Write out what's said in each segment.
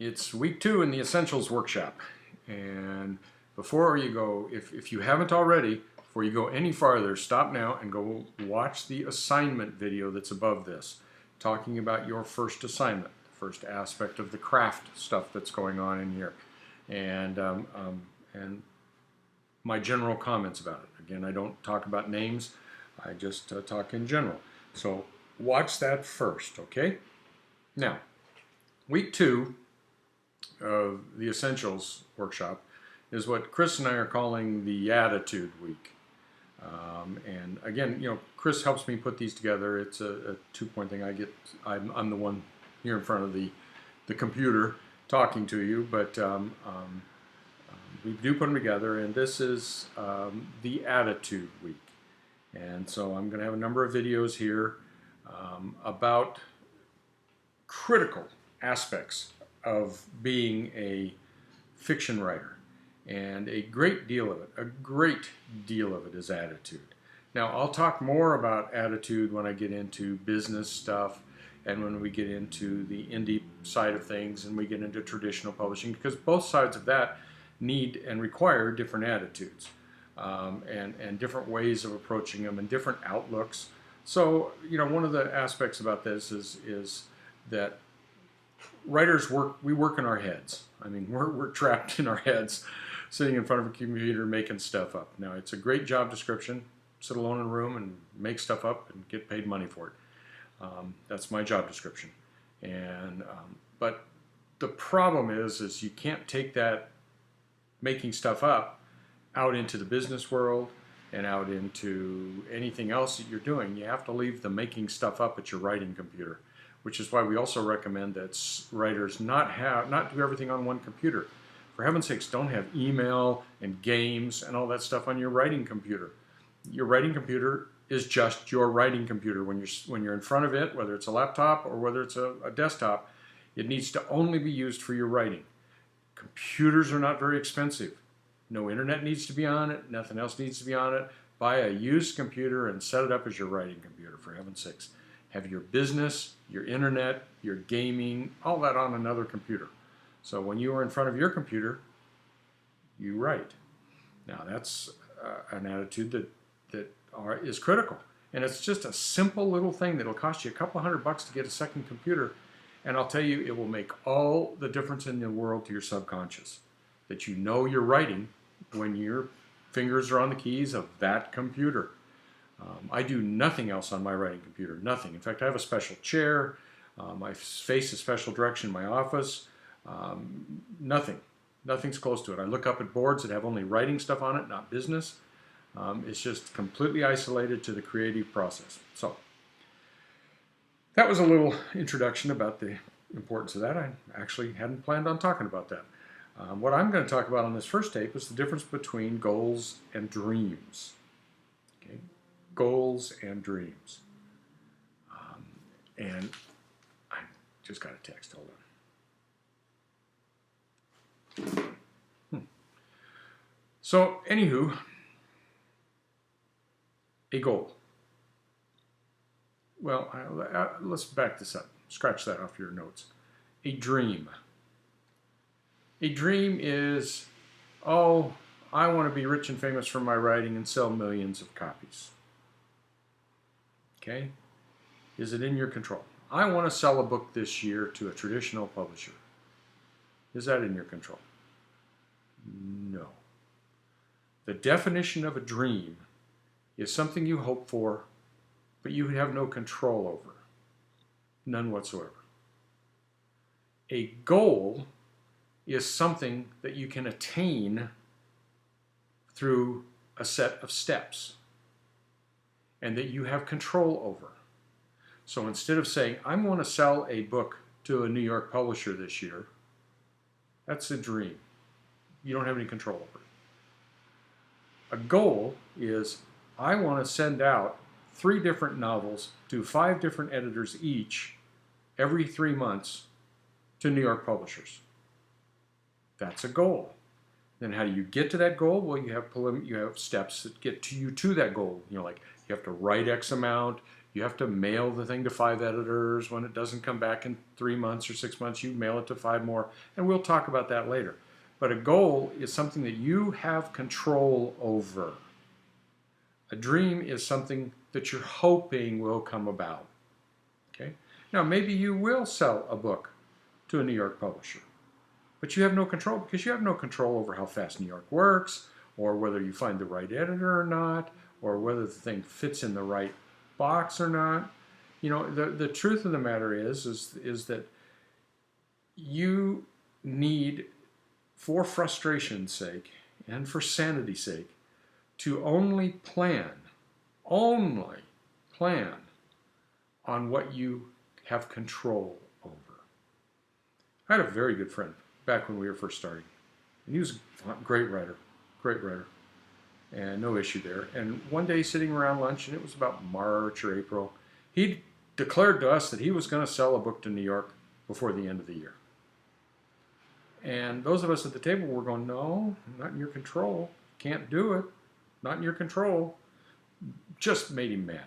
It's week 2 in the Essentials Workshop. And before you go, if you haven't already, before you go any farther, stop now and go watch the assignment video that's above this, talking about your first assignment, the first aspect of the craft stuff that's going on in here, and my general comments about it. Again, I don't talk about names, I just talk in general. So watch that first, okay? Now, week 2 of the Essentials Workshop is what Chris and I are calling the Attitude Week. And again, you know, Chris helps me put these together. It's a 2-point thing. I'm the one here in front of the computer talking to you, but we do put them together, and this is the Attitude Week. And so I'm going to have a number of videos here about critical aspects of being a fiction writer, and a great deal of it is attitude. Now, I'll talk more about attitude when I get into business stuff and when we get into the indie side of things and we get into traditional publishing, because both sides of that need and require different attitudes and different ways of approaching them and different outlooks. So, you know, one of the aspects about this is that writers we work in our heads. I mean, we're trapped in our heads, sitting in front of a computer making stuff up. Now, it's a great job description. Sit alone in a room and make stuff up and get paid money for it. That's my job description. And but the problem is you can't take that making stuff up out into the business world and out into anything else that you're doing. You have to leave the making stuff up at your writing computer, which is why we also recommend that writers not do everything on one computer. For heaven's sakes, don't have email and games and all that stuff on your writing computer. Your writing computer is just your writing computer. When you're in front of it, whether it's a laptop or whether it's a desktop, it needs to only be used for your writing. Computers are not very expensive. No internet needs to be on it. Nothing else needs to be on it. Buy a used computer and set it up as your writing computer, for heaven's sakes. Have your business, your internet, your gaming, all that on another computer. So when you are in front of your computer, you write. Now that's an attitude that is critical. And it's just a simple little thing that'll cost you a couple $100 to get a second computer. And I'll tell you, it will make all the difference in the world to your subconscious. That you know you're writing when your fingers are on the keys of that computer. I do nothing else on my writing computer, nothing. In fact, I have a special chair. I face a special direction in my office. Nothing's close to it. I look up at boards that have only writing stuff on it, not business. It's just completely isolated to the creative process. So that was a little introduction about the importance of that. I actually hadn't planned on talking about that. What I'm going to talk about on this first tape is the difference between goals and dreams. Okay? Goals and dreams. And I just got a text. Hold on. So, anywho, a goal. Well, let's back this up. Scratch that off your notes. A dream. A dream is, oh, I want to be rich and famous for my writing and sell millions of copies. Okay? Is it in your control? I want to sell a book this year to a traditional publisher. Is that in your control? No. The definition of a dream is something you hope for, but you have no control over. None whatsoever. A goal is something that you can attain through a set of steps and that you have control over. So instead of saying, I'm going to sell a book to a New York publisher this year, that's a dream. You don't have any control over it. A goal is, I want to send out 3 different novels to 5 different editors each every 3 months to New York publishers. That's a goal. Then how do you get to that goal? Well, you have steps that get you to that goal. You know, like you have to write X amount, You have to mail the thing to 5 editors. When it doesn't come back in 3 months or 6 months, you mail it to 5 more. And we'll talk about that later. But a goal is something that you have control over. A dream is something that you're hoping will come about. Okay? Now, maybe you will sell a book to a New York publisher, but you have no control, because you have no control over how fast New York works, or whether you find the right editor or not, or whether the thing fits in the right box or not. You know, the truth of the matter is that you need, for frustration's sake and for sanity's sake, to only plan on what you have control over. I had a very good friend back when we were first starting. And he was a great writer, and no issue there. And one day sitting around lunch, and it was about March or April, he declared to us that he was going to sell a book to New York before the end of the year. And those of us at the table were going, no, not in your control. Can't do it. Not in your control. Just made him mad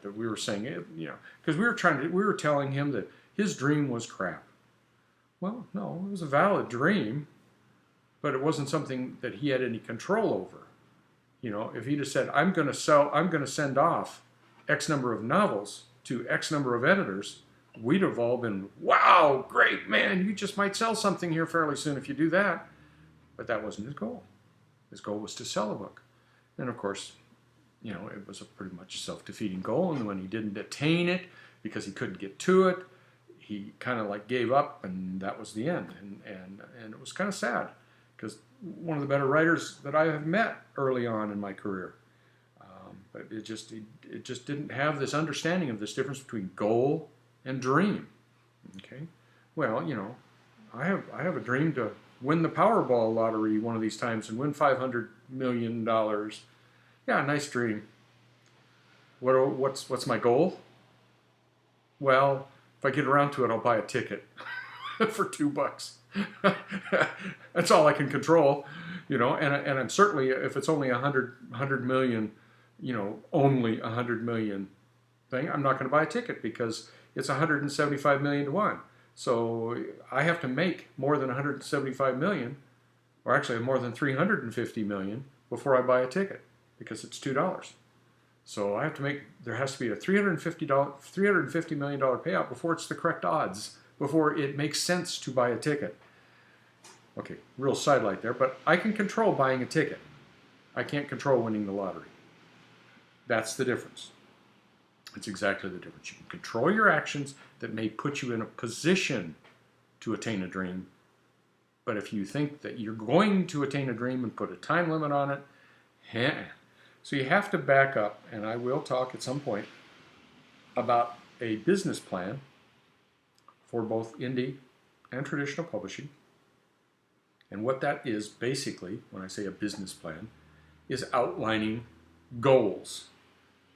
that we were saying it, you know, because we were telling him that his dream was crap. Well, no, it was a valid dream, but it wasn't something that he had any control over. You know, if he'd have said, I'm going to send off X number of novels to X number of editors, we'd have all been, wow, great, man, you just might sell something here fairly soon if you do that. But that wasn't his goal. His goal was to sell a book. And of course, you know, it was a pretty much self-defeating goal. And when he didn't attain it because he couldn't get to it, he kind of like gave up, and that was the end. And it was kind of sad, because one of the better writers that I have met early on in my career. But it just didn't have this understanding of this difference between goal and dream. Okay, well, you know, I have a dream to win the Powerball lottery one of these times and win $500 million. Yeah, nice dream. What's my goal? Well, if I get around to it, I'll buy a ticket for $2. That's all I can control, you know. And I'm certainly, if it's only 100 million, you know, only 100 million thing, I'm not going to buy a ticket, because it's 175 million to 1. So I have to make more than 175 million, or actually more than 350 million, before I buy a ticket, because it's $2. So I have to make, there has to be a $350 million payout before it's the correct odds, before it makes sense to buy a ticket. Okay, real sidelight there, but I can control buying a ticket. I can't control winning the lottery. That's the difference. It's exactly the difference. You can control your actions that may put you in a position to attain a dream. But if you think that you're going to attain a dream and put a time limit on it, so you have to back up, and I will talk at some point about a business plan for both indie and traditional publishing. And what that is, basically, when I say a business plan, is outlining goals,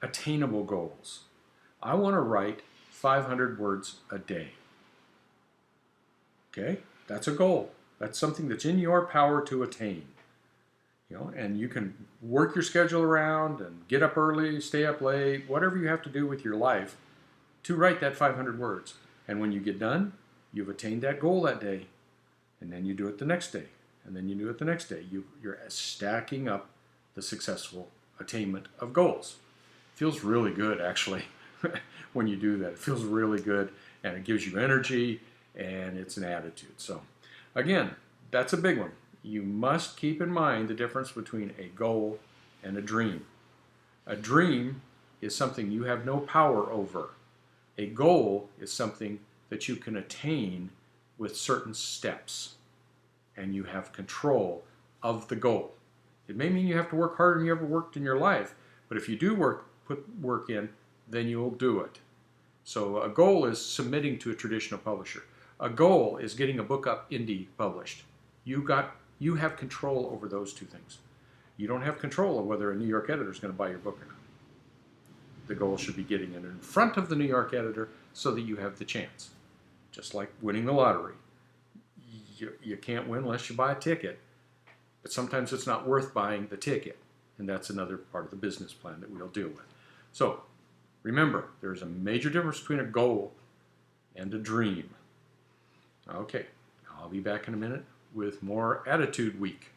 attainable goals. I want to write 500 words a day. Okay? That's a goal. That's something that's in your power to attain. You know, and you can work your schedule around and get up early, stay up late, whatever you have to do with your life to write that 500 words. And when you get done, you've attained that goal that day. And then you do it the next day. And then you do it the next day. You're stacking up the successful attainment of goals. It feels really good, actually, when you do that. It feels really good, and it gives you energy, and it's an attitude. So, again, that's a big one. You must keep in mind the difference between a goal and a dream. A dream is something you have no power over. A goal is something that you can attain with certain steps, and you have control of the goal. It may mean you have to work harder than you ever worked in your life, but if you do put work in, then you'll do it. So a goal is submitting to a traditional publisher. A goal is getting a book up indie published. You have control over those two things. You don't have control of whether a New York editor is going to buy your book or not. The goal should be getting it in front of the New York editor so that you have the chance. Just like winning the lottery. You can't win unless you buy a ticket. But sometimes it's not worth buying the ticket. And that's another part of the business plan that we'll deal with. So, Remember, there's a major difference between a goal and a dream. Okay, I'll be back in a minute with more Attitude Week.